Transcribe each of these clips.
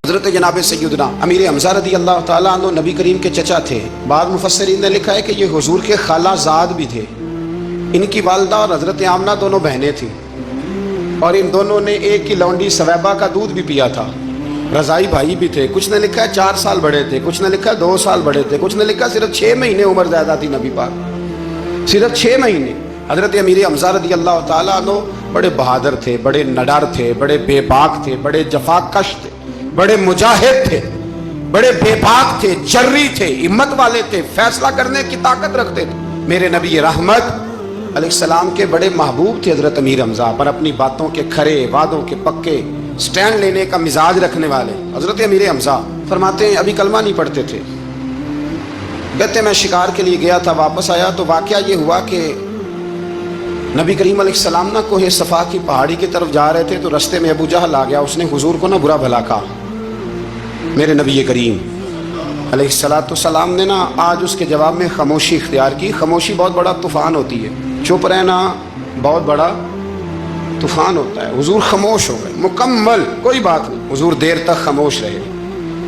حضرت جناب سیدنا امیر حمزہ رضی اللہ تعالیٰ عنہ نبی کریم کے چچا تھے. بعض مفسرین نے لکھا ہے کہ یہ حضور کے خالہ زاد بھی تھے. ان کی والدہ اور حضرت آمنہ دونوں بہنیں تھیں، اور ان دونوں نے ایک ہی لونڈی سویبہ کا دودھ بھی پیا تھا. رضائی بھائی بھی تھے. کچھ نے لکھا ہے 4 سال بڑے تھے، کچھ نے لکھا ہے 2 سال بڑے تھے، کچھ نے لکھا صرف 6 مہینے عمر زیادہ تھی نبی پاک، صرف 6 مہینے. حضرت امیر حمزہ رضی اللہ تعالیٰ عنہ بڑے بہادر تھے، بڑے نڈر تھے، بڑے بے باک تھے، بڑے جفا کش تھے، بڑے مجاہد تھے، بڑے بے باک تھے، جری تھے، ہمت والے تھے، فیصلہ کرنے کی طاقت رکھتے تھے. میرے نبی رحمت علیہ السلام کے بڑے محبوب تھے حضرت امیر حمزہ، پر اپنی باتوں کے کھرے، وعدوں کے پکے، سٹینڈ لینے کا مزاج رکھنے والے. حضرت امیر حمزہ فرماتے ہیں ابھی کلمہ نہیں پڑھتے تھے. کہتے ہیں میں شکار کے لیے گیا تھا، واپس آیا تو واقعہ یہ ہوا کہ نبی کریم علیہ السلام نا کوہ صفا کی پہاڑی کی طرف جا رہے تھے تو رستے میں ابو جہل آ گیا. اس نے حضور کو نا برا بھلا کہا. میرے نبی کریم علیہ السلام نے نا آج اس کے جواب میں خاموشی اختیار کی. خاموشی بہت بڑا طوفان ہوتی ہے، چپ رہنا بہت بڑا طوفان ہوتا ہے. حضور خاموش ہو گئے مکمل، کوئی بات نہیں. حضور دیر تک خاموش رہے.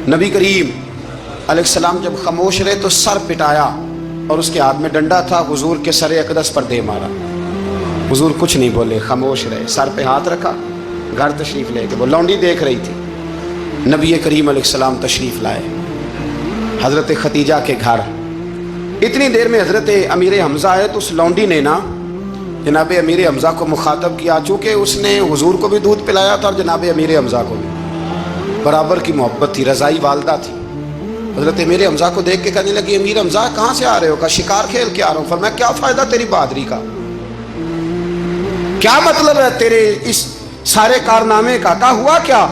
نبی کریم علیہ السلام جب خاموش رہے تو سر پٹایا اور اس کے ہاتھ میں ڈنڈا تھا. حضور کے سر اقدس پر دے مارا. حضور کچھ نہیں بولے، خاموش رہے، سر پہ ہاتھ رکھا، گھر تشریف لے کے. وہ لونڈی دیکھ رہی تھی. نبی کریم علیہ السلام تشریف لائے حضرت خدیجہ کے گھر. اتنی دیر میں حضرت امیر حمزہ آئے تو اس لونڈی نے نا جناب امیر حمزہ کو مخاطب کیا. چونکہ اس نے حضور کو بھی دودھ پلایا تھا اور جناب امیر حمزہ کو بھی برابر کی محبت تھی، رضائی والدہ تھی. حضرت امیر حمزہ کو دیکھ کے کہنے لگی امیر حمزہ کہاں سے آ رہے ہو؟ کہا شکار کھیل کے آ رہا ہوں. فرمایا کیا فائدہ تیری بہادری کا، کیا مطلب ہے تیرے اس سارے کارنامے کا، کہا ہوا کیا؟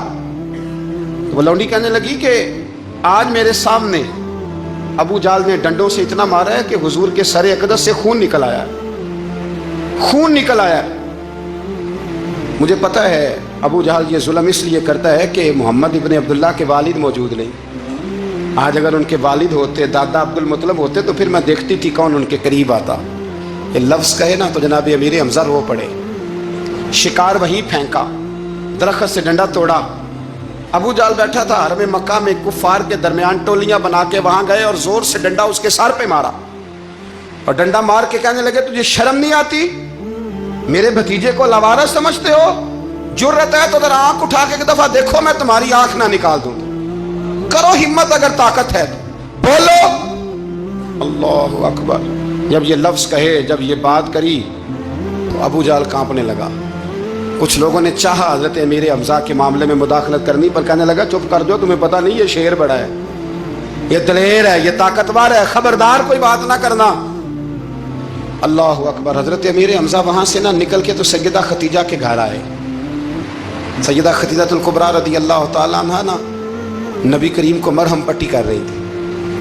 تو وہ لونڈی کہنے لگی کہ آج میرے سامنے ابو جہل نے ڈنڈوں سے اتنا مارا ہے کہ حضور کے سر اقدس سے خون نکل آیا ہے، خون نکل آیا ہے. مجھے پتا ہے ابو جہل یہ ظلم اس لیے کرتا ہے کہ محمد ابن عبداللہ کے والد موجود نہیں. آج اگر ان کے والد ہوتے، دادا عبد المطلب ہوتے تو پھر میں دیکھتی تھی کون ان کے قریب آتا. یہ لفظ کہے نا تو جناب امیر حمزہ رو پڑے. شکار وہیں پھینکا، درخت سے ڈنڈا توڑا. ابو جہل بیٹھا تھا حرم مکہ میں، کفار کے درمیان ٹولیاں بنا کے وہاں گئے اور زور سے ڈنڈا اس کے سر پہ مارا. اور ڈنڈا مار کے کہنے لگے تجھے شرم نہیں آتی؟ میرے بھتیجے کو لاوارث سمجھتے ہو؟ جرت ہے تو ذرا آنکھ اٹھا کے ایک دفعہ دیکھو، میں تمہاری آنکھ نہ نکال دوں. کرو ہمت اگر طاقت ہے تو بولو. اللہ اکبر. جب یہ لفظ کہے، جب یہ بات کری تو ابو جہل کانپنے لگا. کچھ لوگوں نے چاہا حضرت امیر حمزہ کے معاملے میں مداخلت کرنی، پر کہنے لگا چپ کر جو، تمہیں پتہ نہیں یہ شیر بڑا ہے، یہ دلیر ہے، یہ طاقتور ہے، خبردار کوئی بات نہ کرنا. اللہ اکبر. حضرت امیر حمزہ وہاں سے نہ نکل کے تو سیدہ خدیجہ کے گھر آئے. سیدہ خدیجہ الکبریٰ رضی اللہ تعالیٰ عنہ نا نبی کریم کو مرہم پٹی کر رہی تھی.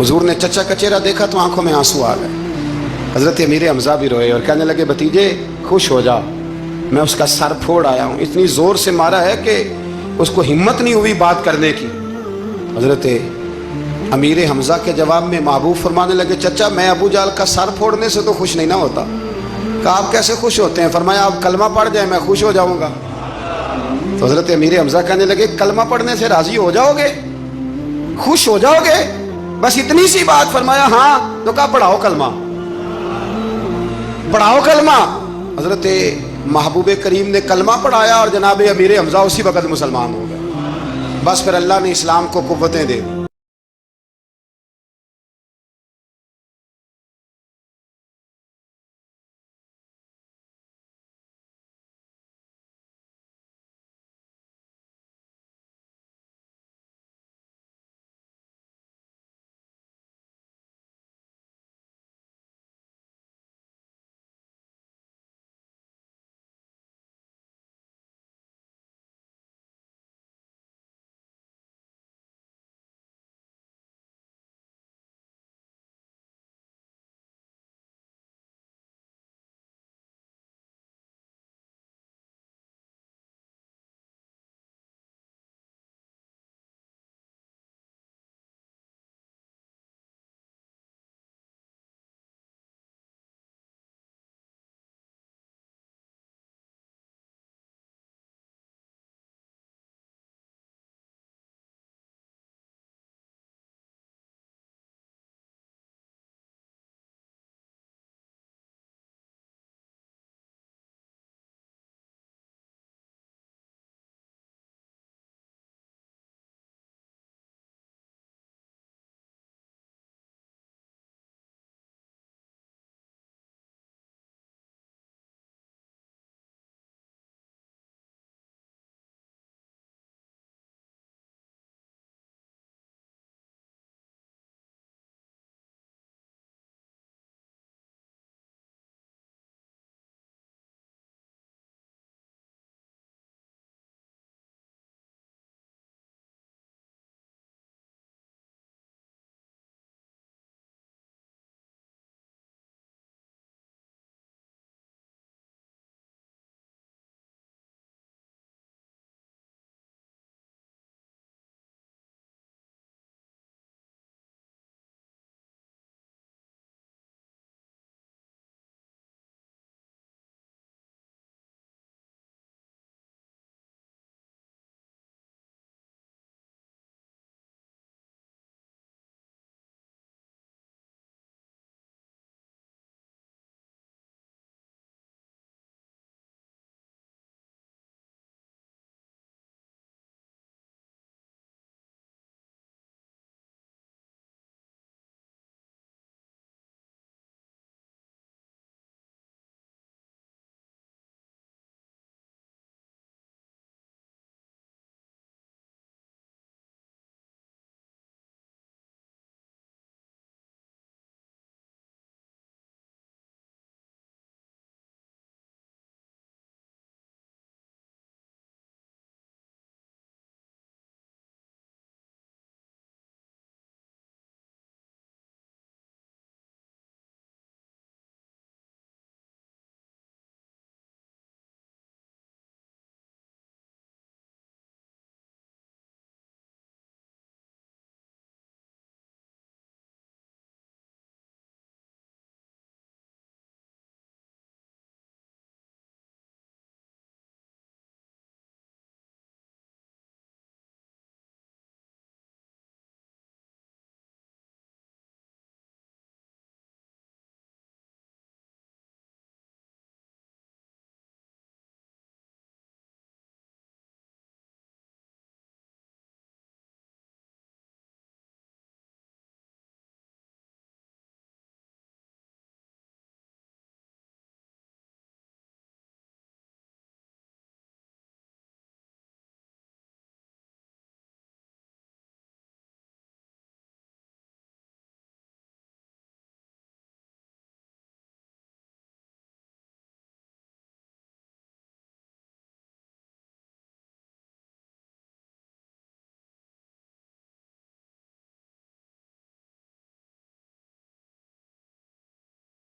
حضور نے چچا کا چہرہ دیکھا تو آنکھوں میں آنسو آ گئے. حضرت امیر حمزہ بھی روئے اور کہنے لگے بھتیجے خوش ہو جا، میں اس کا سر پھوڑ آیا ہوں. اتنی زور سے مارا ہے کہ اس کو ہمت نہیں ہوئی بات کرنے کی. حضرت امیر حمزہ کے جواب میں محبوب فرمانے لگے چچا میں ابو جہل کا سر پھوڑنے سے تو خوش نہیں نہ ہوتا. کہا آپ کیسے خوش ہوتے ہیں؟ فرمایا آپ کلمہ پڑھ جائیں میں خوش ہو جاؤں گا. تو حضرت امیر حمزہ کہنے لگے کلمہ پڑھنے سے راضی ہو جاؤ گے، خوش ہو جاؤ گے، بس اتنی سی بات؟ فرمایا ہاں. تو کہا پڑھاؤ کلمہ، پڑھاؤ کلمہ. حضرت محبوب کریم نے کلمہ پڑھایا اور جناب امیر حمزہ اسی وقت مسلمان ہو گئے. بس پھر اللہ نے اسلام کو قوتیں دے دی.